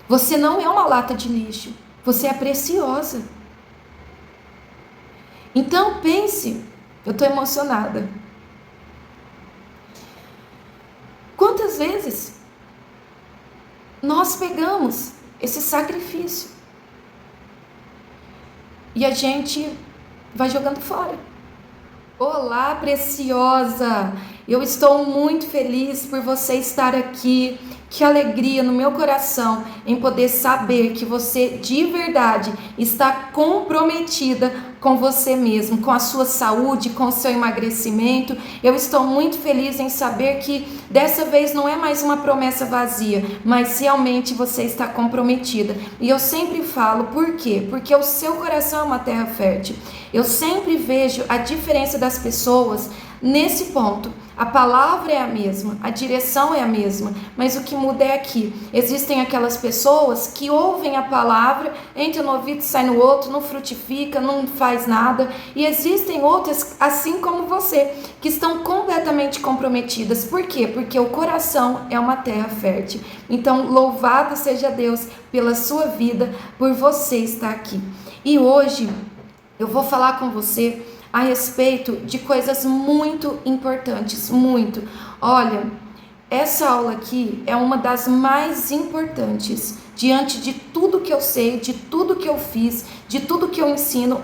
Você não é uma lata de lixo, você é preciosa. Então pense, eu estou emocionada. Quantas vezes nós pegamos esse sacrifício e a gente vai jogando fora? Olá, preciosa! Eu estou muito feliz por você estar aqui. Que alegria no meu coração em poder saber que você de verdade está comprometida com você mesmo, com a sua saúde, com o seu emagrecimento. Eu estou muito feliz em saber que dessa vez não é mais uma promessa vazia, mas realmente você está comprometida. E eu sempre falo, por quê? Porque o seu coração é uma terra fértil. Eu sempre vejo a diferença das pessoas nesse ponto. A palavra é a mesma, a direção é a mesma, mas o que muda é aqui. Existem aquelas pessoas que ouvem a palavra, entra no ouvido, sai no outro, não frutifica, não faz nada. E existem outras, assim como você, que estão completamente comprometidas. Por quê? Porque o coração é uma terra fértil. Então, louvado seja Deus pela sua vida, por você estar aqui. E hoje eu vou falar com você a respeito de coisas muito importantes, muito. Olha, essa aula aqui é uma das mais importantes, diante de tudo que eu sei, de tudo que eu fiz, de tudo que eu ensino,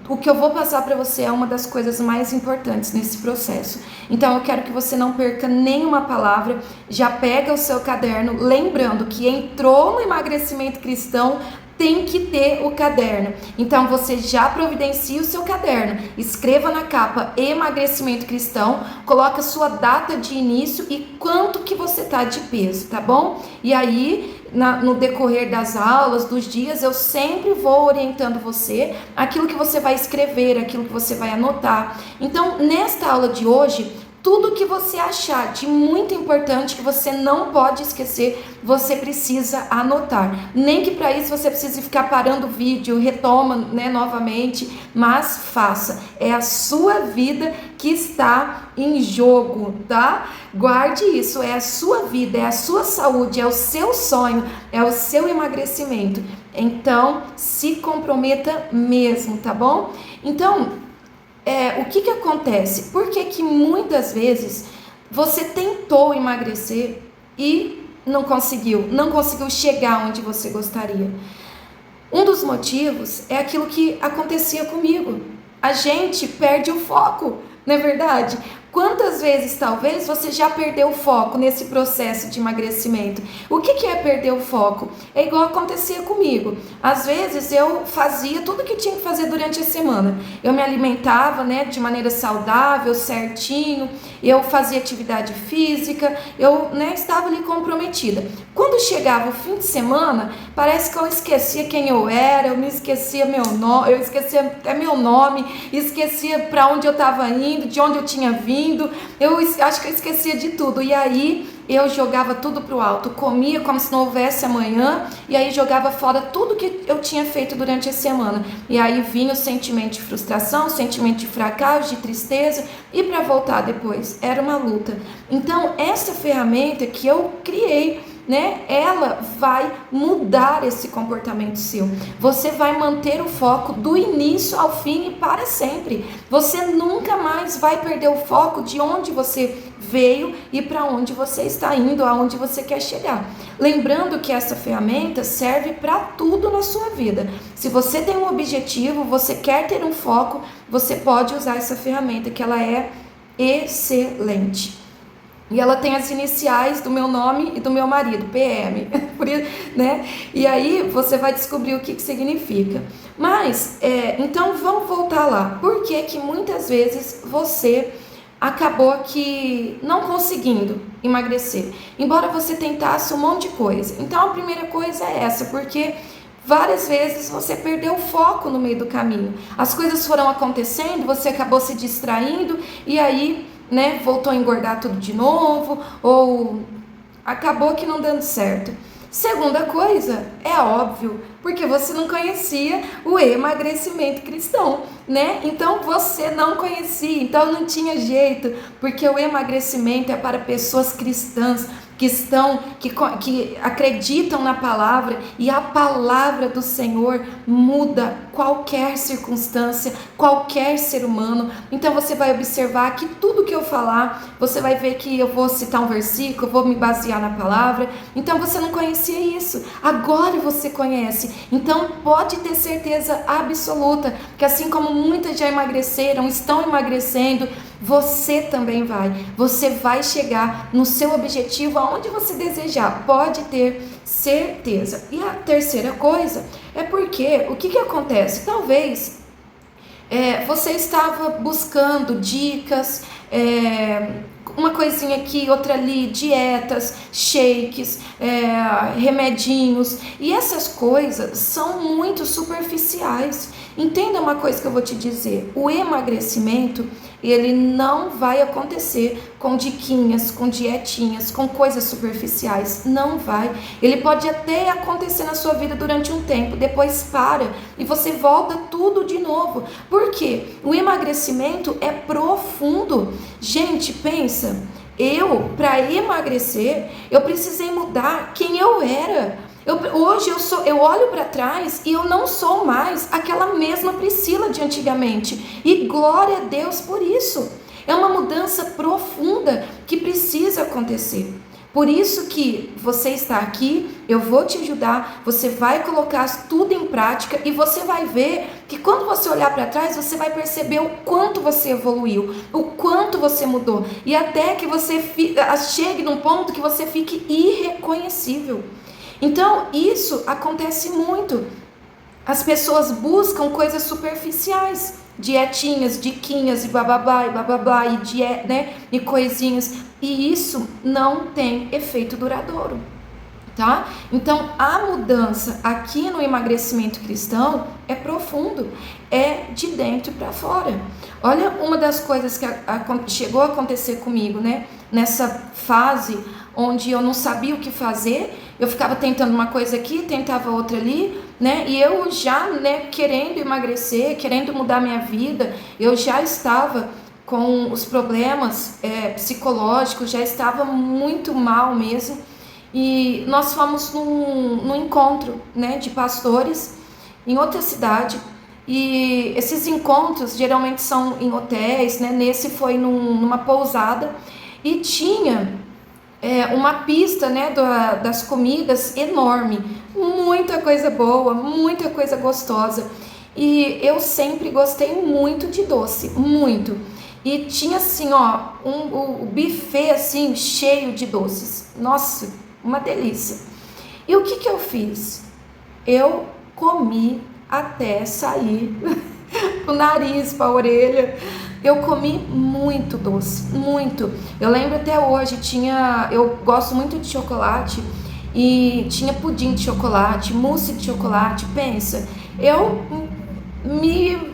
o que eu vou passar para você é uma das coisas mais importantes nesse processo. Então eu quero que você não perca nenhuma palavra, já pega o seu caderno, lembrando que entrou no emagrecimento cristão, tem que ter o caderno. Então você já providencia o seu caderno, escreva na capa emagrecimento cristão, coloca sua data de início e quanto que você tá de peso, tá bom? E aí no decorrer das aulas, dos dias, eu sempre vou orientando você aquilo que você vai escrever, aquilo que você vai anotar. Então nesta aula de hoje, tudo que você achar de muito importante que você não pode esquecer, você precisa anotar. Nem que para isso você precise ficar parando o vídeo, retoma, novamente, mas faça. É a sua vida que está em jogo, tá? Guarde isso, é a sua vida, é a sua saúde, é o seu sonho, é o seu emagrecimento. Então, se comprometa mesmo, tá bom? Então, o que acontece? Por que muitas vezes você tentou emagrecer e não conseguiu chegar onde você gostaria? Um dos motivos é aquilo que acontecia comigo. A gente perde o foco, não é verdade? Quantas vezes talvez você já perdeu o foco nesse processo de emagrecimento? O que é perder o foco? É igual acontecia comigo. Às vezes eu fazia tudo que tinha que fazer durante a semana. Eu me alimentava, de maneira saudável, certinho. Eu fazia atividade física. Eu, estava ali comprometida. Quando chegava o fim de semana, parece que eu esquecia quem eu era. Eu me esquecia eu esquecia até meu nome, esquecia para onde eu estava indo, de onde eu tinha vindo. Eu acho que eu esquecia de tudo. E aí eu jogava tudo pro alto, comia como se não houvesse amanhã, e aí jogava fora tudo que eu tinha feito durante a semana. E aí vinha o sentimento de frustração, o sentimento de fracasso, de tristeza, e para voltar depois era uma luta. Então essa ferramenta que eu criei, ela vai mudar esse comportamento seu. Você vai manter o foco do início ao fim e para sempre. Você nunca mais vai perder o foco de onde você veio e para onde você está indo, aonde você quer chegar. Lembrando que essa ferramenta serve para tudo na sua vida. Se você tem um objetivo, você quer ter um foco, você pode usar essa ferramenta, que ela é excelente. E ela tem as iniciais do meu nome e do meu marido, PM. Por isso, E aí você vai descobrir o que significa. Mas, então vamos voltar lá. Por que muitas vezes você acabou que não conseguindo emagrecer? Embora você tentasse um monte de coisa. Então a primeira coisa é essa, porque várias vezes você perdeu o foco no meio do caminho. As coisas foram acontecendo, você acabou se distraindo e aí voltou a engordar tudo de novo, ou acabou que não dando certo. Segunda coisa, é óbvio, porque você não conhecia o emagrecimento cristão, Então você não conhecia, então não tinha jeito, porque o emagrecimento é para pessoas cristãs, que acreditam na palavra, e a palavra do Senhor muda qualquer circunstância, qualquer ser humano. Então você vai observar que tudo que eu falar, você vai ver que eu vou citar um versículo, eu vou me basear na palavra. Então você não conhecia isso, agora você conhece. Então pode ter certeza absoluta que assim como muitas já emagreceram, estão emagrecendo, você também vai. Você vai chegar no seu objetivo, aonde você desejar, pode ter certeza. E a terceira coisa é porque, o que acontece? Talvez você estava buscando dicas, uma coisinha aqui, outra ali, dietas, shakes, remedinhos, e essas coisas são muito superficiais. Entenda uma coisa que eu vou te dizer: o emagrecimento, ele não vai acontecer com diquinhas, com dietinhas, com coisas superficiais, não vai. Ele pode até acontecer na sua vida durante um tempo, depois para e você volta tudo de novo. Por quê? O emagrecimento é profundo. Gente, pensa, para emagrecer, eu precisei mudar quem eu era. Hoje eu olho para trás e eu não sou mais aquela mesma Priscila de antigamente. E glória a Deus por isso. É uma mudança profunda que precisa acontecer. Por isso que você está aqui, eu vou te ajudar, você vai colocar tudo em prática e você vai ver que quando você olhar para trás, você vai perceber o quanto você evoluiu, o quanto você mudou, e até que você chegue num ponto que você fique irreconhecível. Então, isso acontece muito. As pessoas buscam coisas superficiais, dietinhas, diquinhas e bababá, e coisinhas, e isso não tem efeito duradouro, tá? Então, a mudança aqui no emagrecimento cristão é profundo, é de dentro para fora. Olha uma das coisas que chegou a acontecer comigo, né? Nessa fase onde eu não sabia o que fazer, eu ficava tentando uma coisa aqui, tentava outra ali, né? E eu já, querendo emagrecer, querendo mudar minha vida, eu já estava com os problemas psicológicos, já estava muito mal mesmo. E nós fomos num encontro, né, de pastores em outra cidade. E esses encontros geralmente são em hotéis, né? Nesse foi numa pousada e tinha uma pista, né, das comidas enorme, muita coisa boa, muita coisa gostosa. E eu sempre gostei muito de doce, muito. E tinha assim, o buffet assim cheio de doces. Nossa, uma delícia. E o que eu fiz? Eu comi até sair o nariz para a orelha. Eu comi muito doce, muito. Eu lembro até hoje, eu gosto muito de chocolate e tinha pudim de chocolate, mousse de chocolate. Pensa, eu me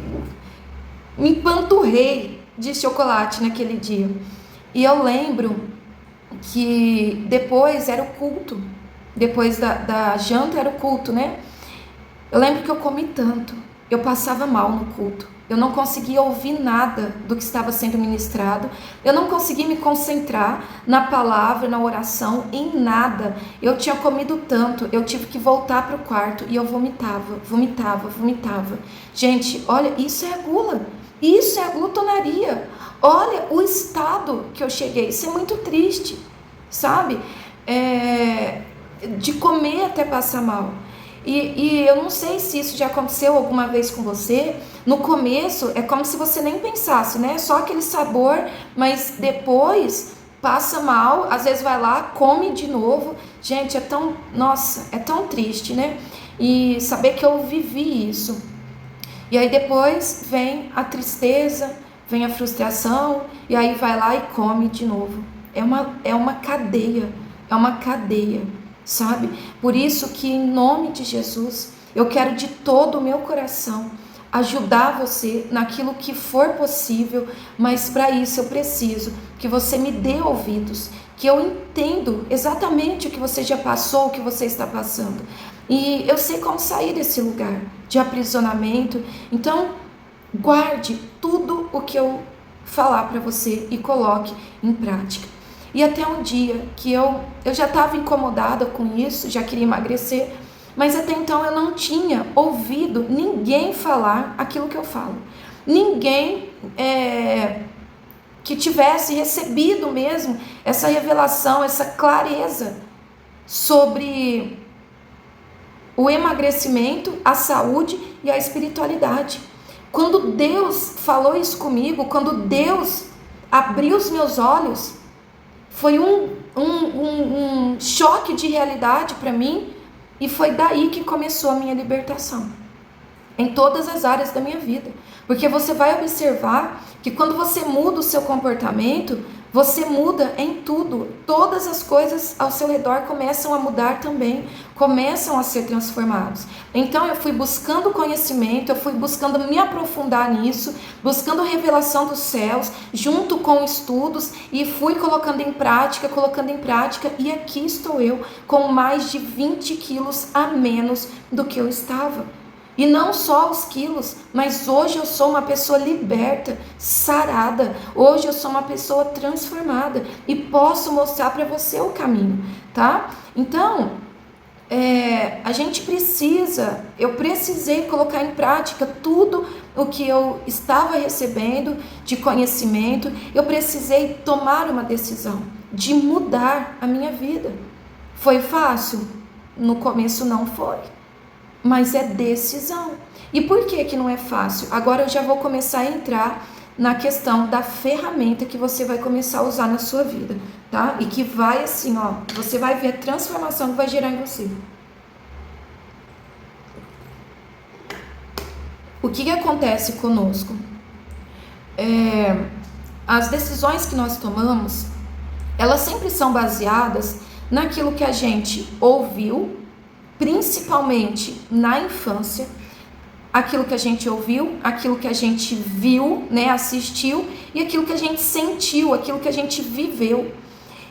empanturrei de chocolate naquele dia. E eu lembro que depois era o culto, depois da janta era o culto, né? Eu lembro que eu comi tanto, eu passava mal no culto. Eu não conseguia ouvir nada do que estava sendo ministrado. Eu não conseguia me concentrar na palavra, na oração, em nada. Eu tinha comido tanto, eu tive que voltar para o quarto e eu vomitava. Gente, olha, isso é a gula. Isso é a glutonaria. Olha o estado que eu cheguei. Isso é muito triste, sabe? De comer até passar mal. E eu não sei se isso já aconteceu alguma vez com você. No começo é como se você nem pensasse, né? Só aquele sabor, mas depois passa mal, às vezes vai lá, come de novo. Gente, é tão triste, né? E saber que eu vivi isso. E aí depois vem a tristeza, vem a frustração, e aí vai lá e come de novo. É uma cadeia, sabe? Por isso que em nome de Jesus, eu quero de todo o meu coração ajudar você naquilo que for possível, mas para isso eu preciso que você me dê ouvidos, que eu entendo exatamente o que você já passou, o que você está passando. E eu sei como sair desse lugar de aprisionamento. Então, guarde tudo o que eu falar para você e coloque em prática. E até um dia que eu já estava incomodada com isso, já queria emagrecer, mas até então eu não tinha ouvido ninguém falar aquilo que eu falo. Ninguém que tivesse recebido mesmo essa revelação, essa clareza sobre o emagrecimento, a saúde e a espiritualidade. Quando Deus falou isso comigo, quando Deus abriu os meus olhos, foi um choque de realidade para mim, e foi daí que começou a minha libertação, em todas as áreas da minha vida. Porque você vai observar que quando você muda o seu comportamento, você muda em tudo. Todas as coisas ao seu redor começam a mudar também, começam a ser transformados. Então eu fui buscando conhecimento, eu fui buscando me aprofundar nisso, buscando revelação dos céus, junto com estudos, e fui colocando em prática, e aqui estou eu, com mais de 20 quilos a menos do que eu estava. E não só os quilos, mas hoje eu sou uma pessoa liberta, sarada. Hoje eu sou uma pessoa transformada e posso mostrar para você o caminho, tá? Então, eu precisei colocar em prática tudo o que eu estava recebendo de conhecimento. Eu precisei tomar uma decisão de mudar a minha vida. Foi fácil? No começo não foi. Mas é decisão. E por que não é fácil? Agora eu já vou começar a entrar na questão da ferramenta que você vai começar a usar na sua vida, tá? E que vai assim, ó, você vai ver a transformação que vai gerar em você. O que acontece conosco? As decisões que nós tomamos, elas sempre são baseadas naquilo que a gente ouviu, principalmente na infância, aquilo que a gente ouviu, aquilo que a gente viu, né, assistiu, e aquilo que a gente sentiu, aquilo que a gente viveu.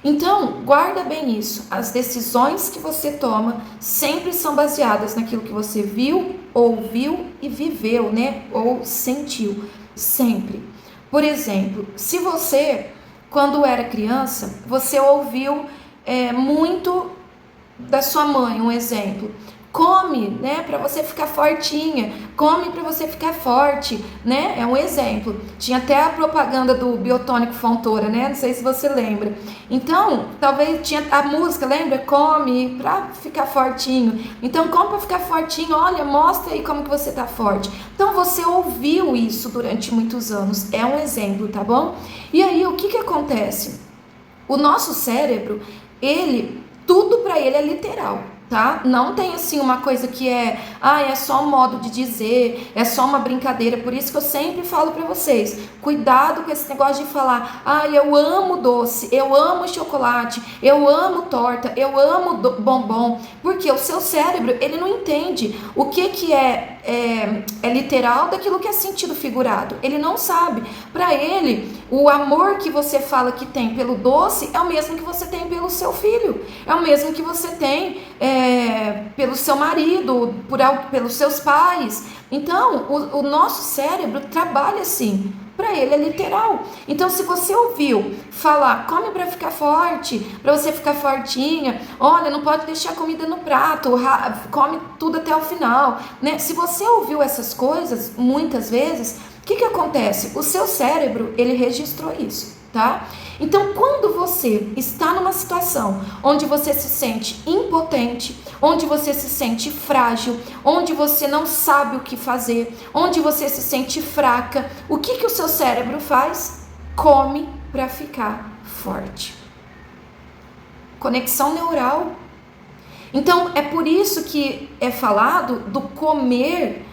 Então, guarda bem isso. As decisões que você toma sempre são baseadas naquilo que você viu, ouviu e viveu, né, ou sentiu, sempre. Por exemplo, se você, quando era criança, você ouviu muito da sua mãe, um exemplo: come, né, para você ficar fortinha, come para você ficar forte, né, é um exemplo. Tinha até a propaganda do Biotônico Fontoura, né, não sei se você lembra. Então, talvez tinha a música, lembra? Come para ficar fortinho. Então, come para ficar fortinho, olha, mostra aí como que você tá forte. Então, você ouviu isso durante muitos anos, é um exemplo, tá bom? E aí, o que acontece? O nosso cérebro, tudo para ele é literal, tá? Não tem assim uma coisa que é só um modo de dizer, é só uma brincadeira. Por isso que eu sempre falo para vocês, cuidado com esse negócio de falar: eu amo doce, eu amo chocolate, eu amo torta, eu amo bombom. Porque o seu cérebro, ele não entende o que é literal daquilo que é sentido figurado. Ele não sabe. Para ele, o amor que você fala que tem pelo doce é o mesmo que você tem pelo seu filho, é o mesmo que você tem pelo seu marido, pelos seus pais. Então, o nosso cérebro trabalha assim. Para ele é literal. Então, se você ouviu falar: come para ficar forte, para você ficar fortinha, olha, não pode deixar comida no prato, come tudo até o final, né? Se você ouviu essas coisas muitas vezes, o que acontece? O seu cérebro, ele registrou isso, tá? Então, quando você está numa situação onde você se sente impotente, onde você se sente frágil, onde você não sabe o que fazer, onde você se sente fraca, o que o seu cérebro faz? Come para ficar forte. Conexão neural. Então, é por isso que é falado do comer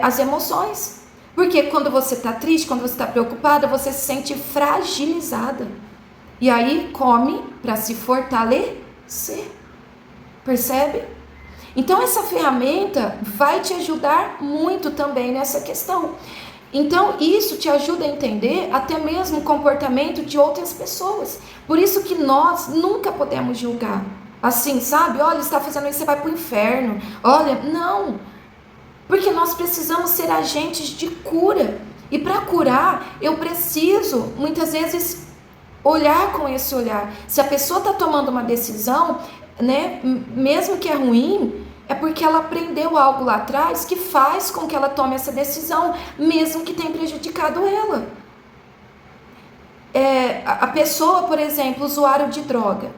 as emoções. Porque quando você está triste, quando você está preocupada, você se sente fragilizada. E aí come para se fortalecer. Percebe? Então essa ferramenta vai te ajudar muito também nessa questão. Então isso te ajuda a entender até mesmo o comportamento de outras pessoas. Por isso que nós nunca podemos julgar. Assim, sabe? Olha, você está fazendo isso, você vai para o inferno. Olha, não. Porque nós precisamos ser agentes de cura. E para curar, eu preciso, muitas vezes, olhar com esse olhar. Se a pessoa está tomando uma decisão, né, mesmo que é ruim, é porque ela aprendeu algo lá atrás que faz com que ela tome essa decisão, mesmo que tenha prejudicado ela. A pessoa, por exemplo, usuário de droga,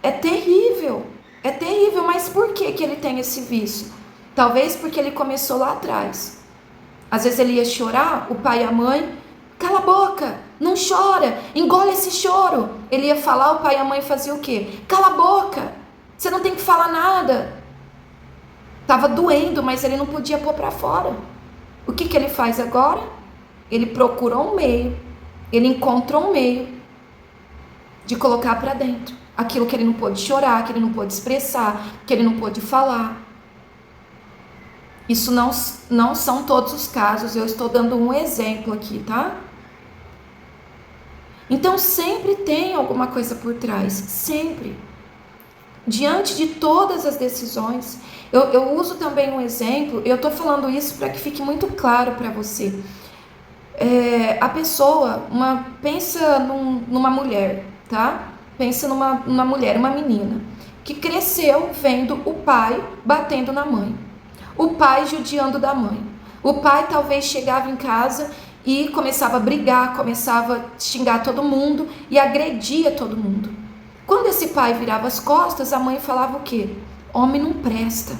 é terrível, mas por que ele tem esse vício? Talvez porque ele começou lá atrás. Às vezes ele ia chorar, o pai e a mãe, cala a boca, não chora, engole esse choro. Ele ia falar, o pai e a mãe faziam o quê? Cala a boca, você não tem que falar nada. Estava doendo, mas ele não podia pôr para fora. O que ele faz agora? Ele procura um meio, ele encontra um meio de colocar para dentro aquilo que ele não pôde chorar, que ele não pôde expressar, que ele não pôde falar. Isso não são todos os casos, eu estou dando um exemplo aqui, tá? Então sempre tem alguma coisa por trás, sempre. Diante de todas as decisões, eu uso também um exemplo, eu estou falando isso para que fique muito claro para você. A pessoa, pensa numa mulher, tá? Pensa numa mulher, uma menina, que cresceu vendo o pai batendo na mãe, o pai judiando da mãe. O pai talvez chegava em casa e começava a brigar, começava a xingar todo mundo e agredia todo mundo. Quando esse pai virava as costas, a mãe falava o quê? Homem não presta,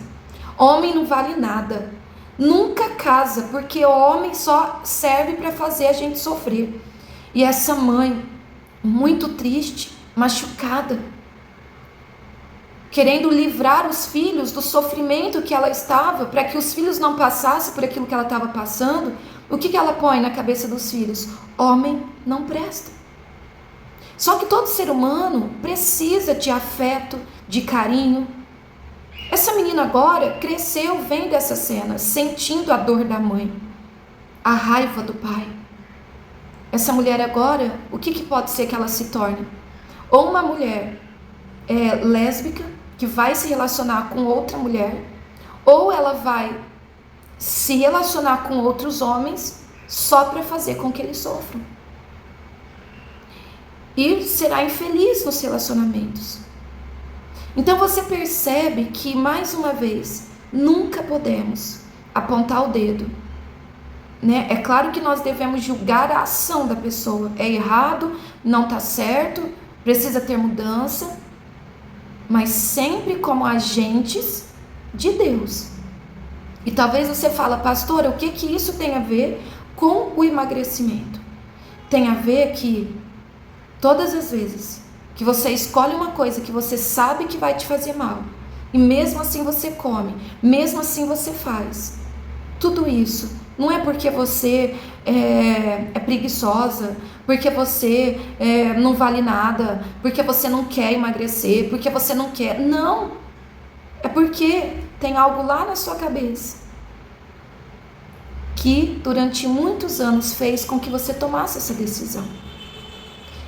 homem não vale nada, nunca casa, porque o homem só serve para fazer a gente sofrer. E essa mãe, muito triste, machucada, querendo livrar os filhos do sofrimento que ela estava, para que os filhos não passassem por aquilo que ela estava passando, o que ela põe na cabeça dos filhos? Homem não presta. Só que todo ser humano precisa de afeto, de carinho. Essa menina agora cresceu vendo essa cena, sentindo a dor da mãe, a raiva do pai. Essa mulher agora, o que pode ser que ela se torne? Ou uma mulher lésbica, que vai se relacionar com outra mulher, ou ela vai se relacionar com outros homens só para fazer com que eles sofram. E será infeliz nos relacionamentos. Então você percebe que, mais uma vez, nunca podemos apontar o dedo, né? É claro que nós devemos julgar a ação da pessoa. É errado, não está certo, precisa ter mudança, mas sempre como agentes de Deus. E talvez você fale, pastora, o que isso tem a ver com o emagrecimento? Tem a ver que todas as vezes que você escolhe uma coisa que você sabe que vai te fazer mal, e mesmo assim você come, mesmo assim você faz, tudo isso não é porque você é preguiçosa, porque você não vale nada, porque você não quer emagrecer, porque você não quer. Não, é porque tem algo lá na sua cabeça que durante muitos anos fez com que você tomasse essa decisão.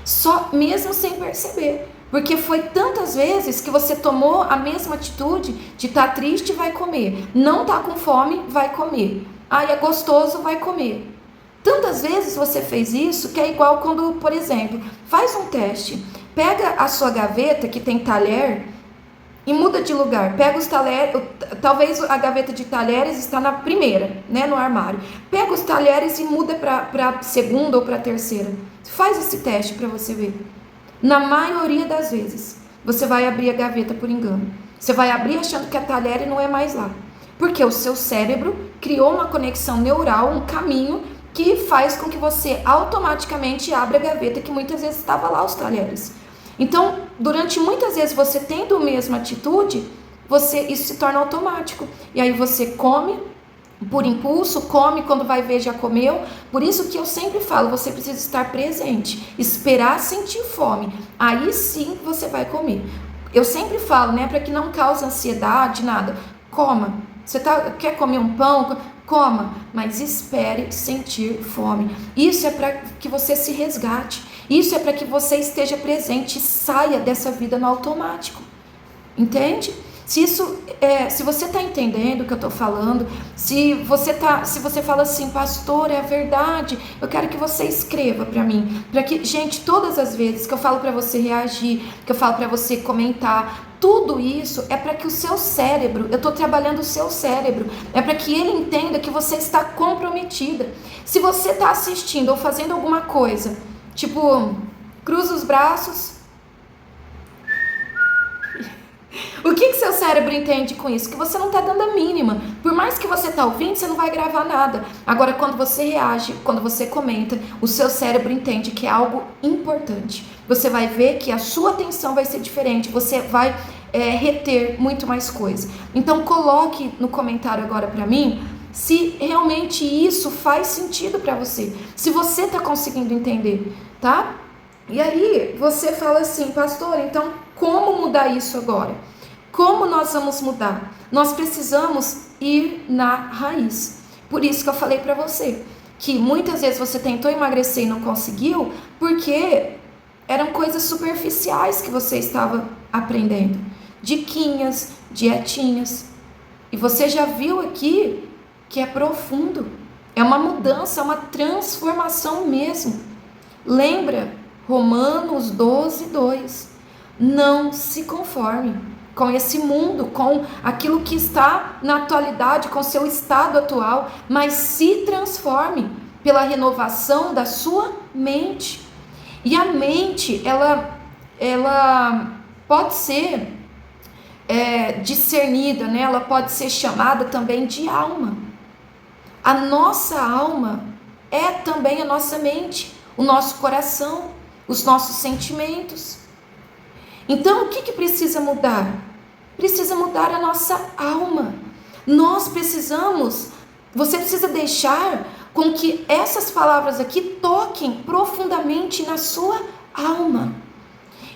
Só mesmo sem perceber, porque foi tantas vezes que você tomou a mesma atitude de estar triste, vai comer, não tá com fome, vai comer, é gostoso, vai comer. Tantas vezes você fez isso que é igual quando, por exemplo, faz um teste, pega a sua gaveta que tem talher e muda de lugar, pega os talheres, talvez a gaveta de talheres está na primeira, né, no armário, pega os talheres e muda para segunda ou para terceira. Faz esse teste para você ver. Na maioria das vezes, você vai abrir a gaveta por engano. Você vai abrir achando que é talher e não é mais lá. Porque o seu cérebro criou uma conexão neural, um caminho que faz com que você automaticamente abra a gaveta que muitas vezes estava lá os talheres. Então, durante muitas vezes você tendo a mesma atitude, isso se torna automático. E aí você come por impulso, come, quando vai ver já comeu. Por isso que eu sempre falo, você precisa estar presente, esperar sentir fome, aí sim você vai comer. Eu sempre falo, né, para que não cause ansiedade, nada, coma. Você quer comer um pão? Coma, mas espere sentir fome. Isso é para que você se resgate, isso é para que você esteja presente e saia dessa vida no automático, entende? Se você está entendendo o que eu estou falando, se você fala assim, pastor, é verdade, eu quero que você escreva para mim, para que, gente, todas as vezes que eu falo para você reagir, que eu falo para você comentar, tudo isso é para que o seu cérebro, eu estou trabalhando o seu cérebro, é para que ele entenda que você está comprometida. Se você está assistindo ou fazendo alguma coisa, tipo, cruza os braços. O que seu cérebro entende com isso? Que você não está dando a mínima. Por mais que você está ouvindo, você não vai gravar nada. Agora, quando você reage, quando você comenta, o seu cérebro entende que é algo importante. Você vai ver que a sua atenção vai ser diferente. Você vai reter muito mais coisa. Então, coloque no comentário agora para mim se realmente isso faz sentido para você. Se você está conseguindo entender, tá? E aí, você fala assim, pastor, então como mudar isso agora? Como nós vamos mudar? Nós precisamos ir na raiz. Por isso que eu falei para você, que muitas vezes você tentou emagrecer e não conseguiu, porque eram coisas superficiais que você estava aprendendo. Diquinhas, dietinhas. E você já viu aqui que é profundo. É uma mudança, é uma transformação mesmo. Lembra? Romanos 12:2. Não se conforme com esse mundo, com aquilo que está na atualidade, com seu estado atual, mas se transforme pela renovação da sua mente. E a mente, ela pode ser discernida, né? Ela pode ser chamada também de alma. A nossa alma é também a nossa mente, o nosso coração, os nossos sentimentos. Então, o que precisa mudar? Precisa mudar a nossa alma. Você precisa deixar com que essas palavras aqui toquem profundamente na sua alma.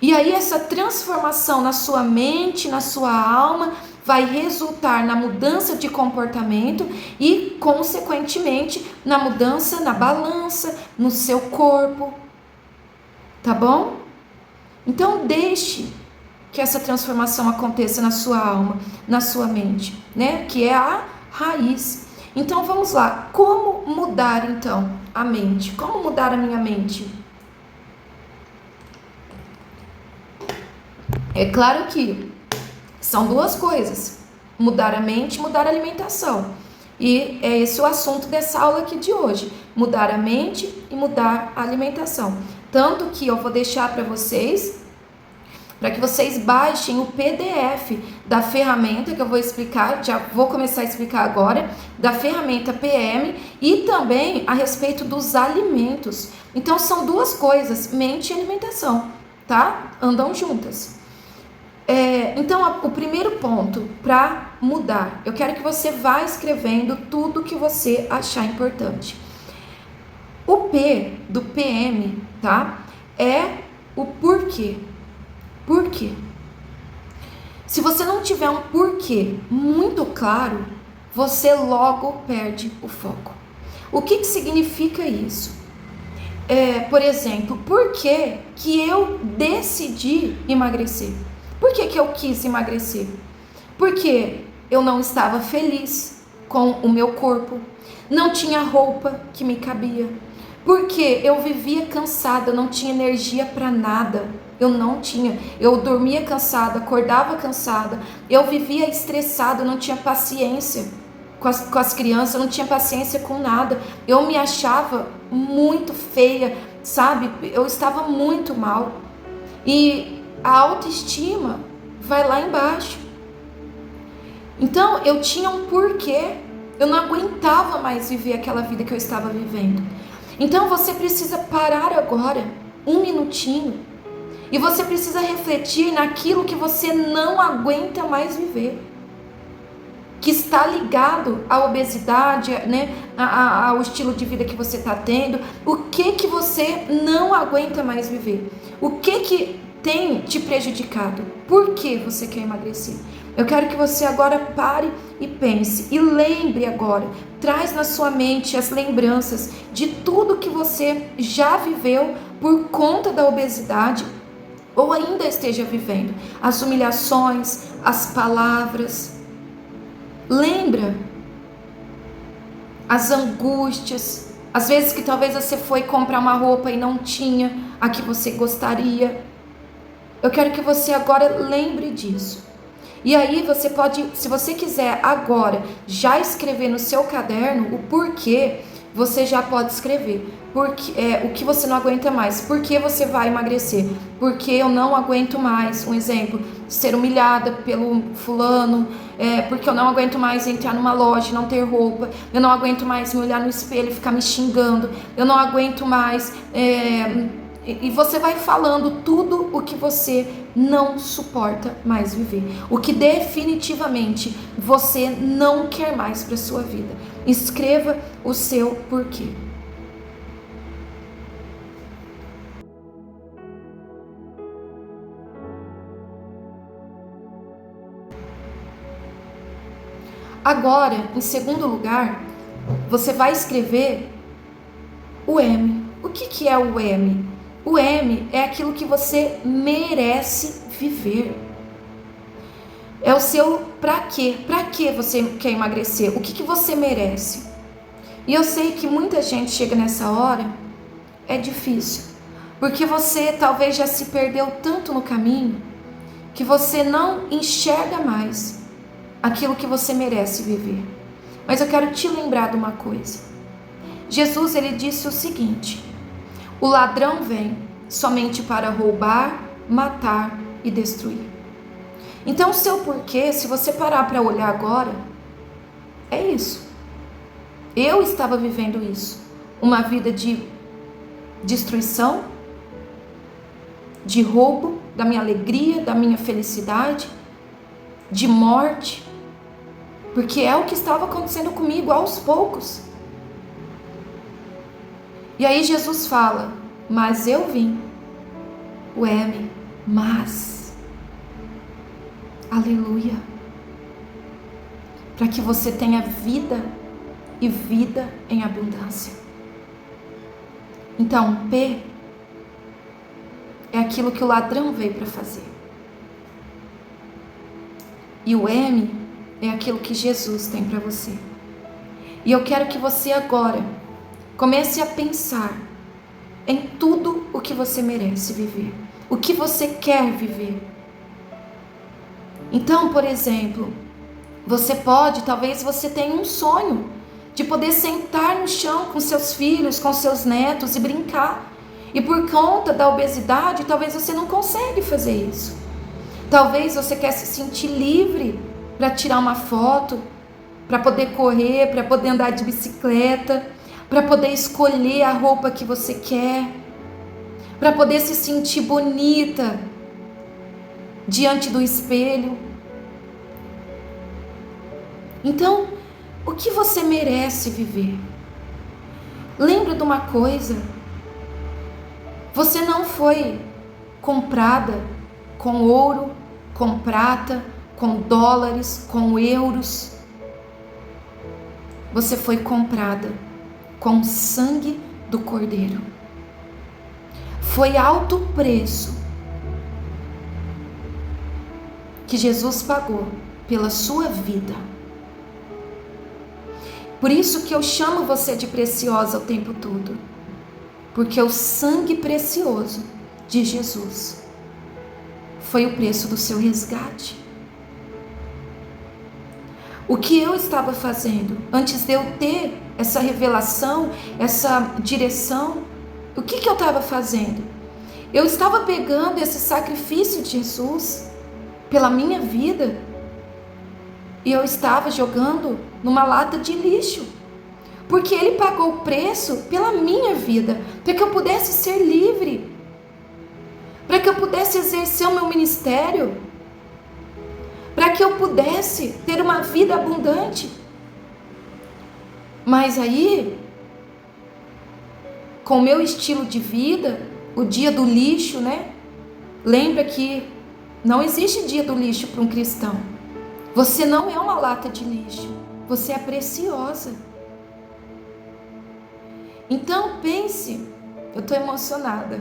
E aí essa transformação na sua mente, na sua alma, vai resultar na mudança de comportamento e, consequentemente, na mudança na balança, no seu corpo. Tá bom? Então, deixe que essa transformação aconteça na sua alma, na sua mente, né? Que é a raiz. Então, vamos lá. Como mudar, então, a mente? Como mudar a minha mente? É claro que são duas coisas. Mudar a mente e mudar a alimentação. E é esse o assunto dessa aula aqui de hoje. Mudar a mente e mudar a alimentação. Tanto que eu vou deixar para que vocês baixem o PDF da ferramenta que eu vou explicar, já vou começar a explicar agora, da ferramenta PM e também a respeito dos alimentos. Então são duas coisas, mente e alimentação, tá? Andam juntas. Então o primeiro ponto para mudar, eu quero que você vá escrevendo tudo que você achar importante. O P do PM, tá? É o porquê. Por quê? Se você não tiver um porquê muito claro, você logo perde o foco. O que significa isso? Por exemplo, por que eu decidi emagrecer? Por que eu quis emagrecer? Porque eu não estava feliz com o meu corpo, não tinha roupa que me cabia, porque eu vivia cansada, não tinha energia para nada. Eu dormia cansada, acordava cansada, eu vivia estressada, não tinha paciência com as crianças, não tinha paciência com nada, eu me achava muito feia, sabe? Eu estava muito mal, e a autoestima vai lá embaixo. Então eu tinha um porquê, eu não aguentava mais viver aquela vida que eu estava vivendo. Então você precisa parar agora, um minutinho, e você precisa refletir naquilo que você não aguenta mais viver, que está ligado à obesidade, né, ao estilo de vida que você está tendo. O que você não aguenta mais viver? O que tem te prejudicado? Por que você quer emagrecer? Eu quero que você agora pare e pense, e lembre agora, traz na sua mente as lembranças de tudo que você já viveu por conta da obesidade, ou ainda esteja vivendo, as humilhações, as palavras. Lembra as angústias, às vezes que talvez você foi comprar uma roupa e não tinha a que você gostaria. Eu quero que você agora lembre disso. E aí você pode, se você quiser agora, já escrever no seu caderno o porquê, você já pode escrever. Porque, o que você não aguenta mais. Por que você vai emagrecer? Porque eu não aguento mais, um exemplo, ser humilhada pelo fulano, porque eu não aguento mais entrar numa loja e não ter roupa, eu não aguento mais me olhar no espelho e ficar me xingando, eu não aguento mais... E você vai falando tudo o que você não suporta mais viver, o que definitivamente você não quer mais para sua vida. Escreva o seu porquê. Agora, em segundo lugar, você vai escrever o M. O que é o M? O M é aquilo que você merece viver. É o seu pra quê? Pra que você quer emagrecer? O que você merece? E eu sei que muita gente chega nessa hora, é difícil. Porque você talvez já se perdeu tanto no caminho, que você não enxerga mais aquilo que você merece viver. Mas eu quero te lembrar de uma coisa. Jesus, ele disse o seguinte: o ladrão vem somente para roubar, matar e destruir. Então o seu porquê, se você parar para olhar agora, é isso. Eu estava vivendo isso. Uma vida de destruição, de roubo da minha alegria, da minha felicidade, de morte, porque é o que estava acontecendo comigo aos poucos. E aí Jesus fala: mas eu vim, o M, mas, aleluia, para que você tenha vida e vida em abundância. Então, P é aquilo que o ladrão veio para fazer. E o M é aquilo que Jesus tem para você. E eu quero que você agora comece a pensar em tudo o que você merece viver, o que você quer viver. Então, por exemplo, você pode, talvez você tenha um sonho de poder sentar no chão com seus filhos, com seus netos e brincar. E por conta da obesidade, talvez você não consegue fazer isso. Talvez você quer se sentir livre para tirar uma foto, para poder correr, para poder andar de bicicleta, para poder escolher a roupa que você quer, para poder se sentir bonita diante do espelho. Então, o que você merece viver? Lembra de uma coisa: você não foi comprada com ouro, com prata, com dólares, com euros. Você foi comprada com o sangue do Cordeiro. Foi alto preço que Jesus pagou pela sua vida. Por isso que eu chamo você de preciosa o tempo todo, porque o sangue precioso de Jesus foi o preço do seu resgate. O que eu estava fazendo antes de eu ter essa revelação, essa direção, o que eu estava fazendo? Eu estava pegando esse sacrifício de Jesus pela minha vida e eu estava jogando numa lata de lixo, porque Ele pagou o preço pela minha vida, para que eu pudesse ser livre, para que eu pudesse exercer o meu ministério, para que eu pudesse ter uma vida abundante. Mas aí, com o meu estilo de vida, o dia do lixo, né? Lembra que não existe dia do lixo para um cristão. Você não é uma lata de lixo, você é preciosa. Então pense, eu estou emocionada.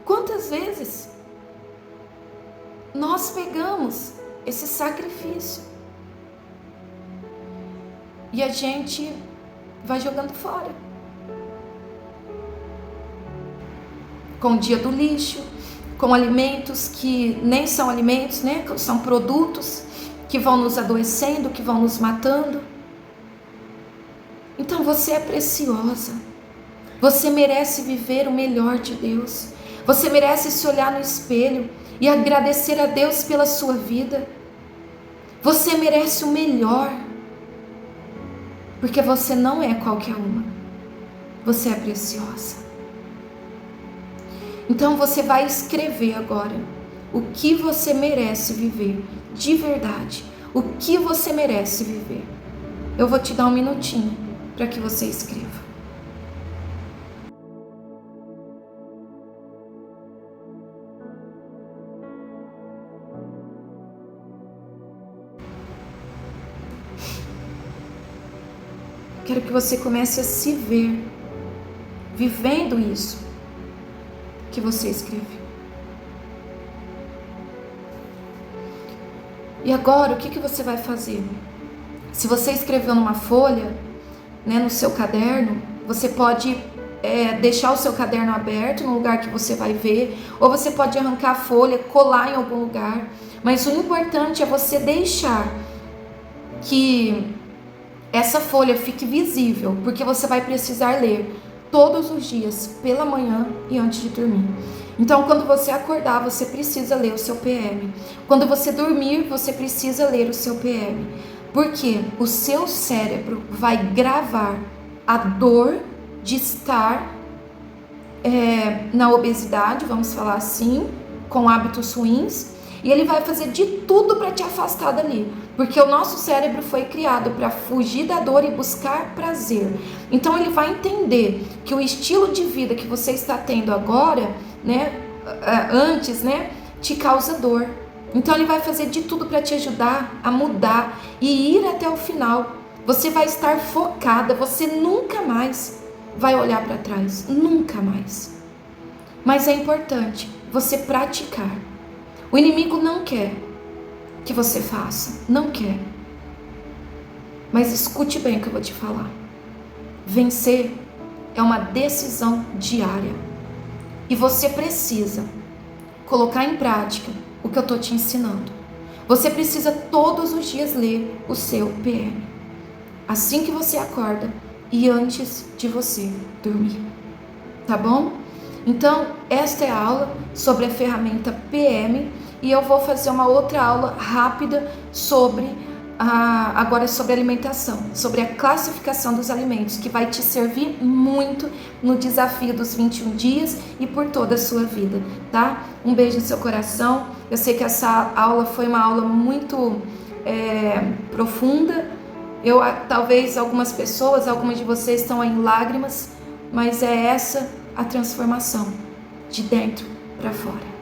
Quantas vezes nós pegamos esse sacrifício e a gente vai jogando fora. Com o dia do lixo, com alimentos que nem são alimentos, né? São produtos que vão nos adoecendo, que vão nos matando. Então você é preciosa. Você merece viver o melhor de Deus. Você merece se olhar no espelho e agradecer a Deus pela sua vida. Você merece o melhor. Porque você não é qualquer uma. Você é preciosa. Então você vai escrever agora o que você merece viver de verdade. O que você merece viver. Eu vou te dar um minutinho para que você escreva. Quero que você comece a se ver vivendo isso que você escreveu. E agora, o que você vai fazer? Se você escreveu numa folha, né, no seu caderno, você pode deixar o seu caderno aberto no lugar que você vai ver, ou você pode arrancar a folha, colar em algum lugar. Mas o importante é você deixar que essa folha fique visível, porque você vai precisar ler todos os dias, pela manhã e antes de dormir. Então, quando você acordar, você precisa ler o seu PM. Quando você dormir, você precisa ler o seu PM. Porque o seu cérebro vai gravar a dor de estar na obesidade, vamos falar assim, com hábitos ruins, e ele vai fazer de tudo para te afastar dali. Porque o nosso cérebro foi criado para fugir da dor e buscar prazer. Então ele vai entender que o estilo de vida que você está tendo agora, né, antes, né, te causa dor. Então ele vai fazer de tudo para te ajudar a mudar e ir até o final. Você vai estar focada, você nunca mais vai olhar para trás, nunca mais. Mas é importante você praticar. O inimigo não quer que você faça, não quer. Mas escute bem o que eu vou te falar. Vencer é uma decisão diária. E você precisa colocar em prática o que eu estou te ensinando. Você precisa todos os dias ler o seu PM. Assim que você acorda e antes de você dormir. Tá bom? Então, esta é a aula sobre a ferramenta PM. E eu vou fazer uma outra aula rápida agora sobre alimentação, sobre a classificação dos alimentos, que vai te servir muito no desafio dos 21 dias e por toda a sua vida, tá? Um beijo no seu coração. Eu sei que essa aula foi uma aula muito profunda. Talvez algumas de vocês estão aí em lágrimas, mas é essa a transformação, de dentro para fora.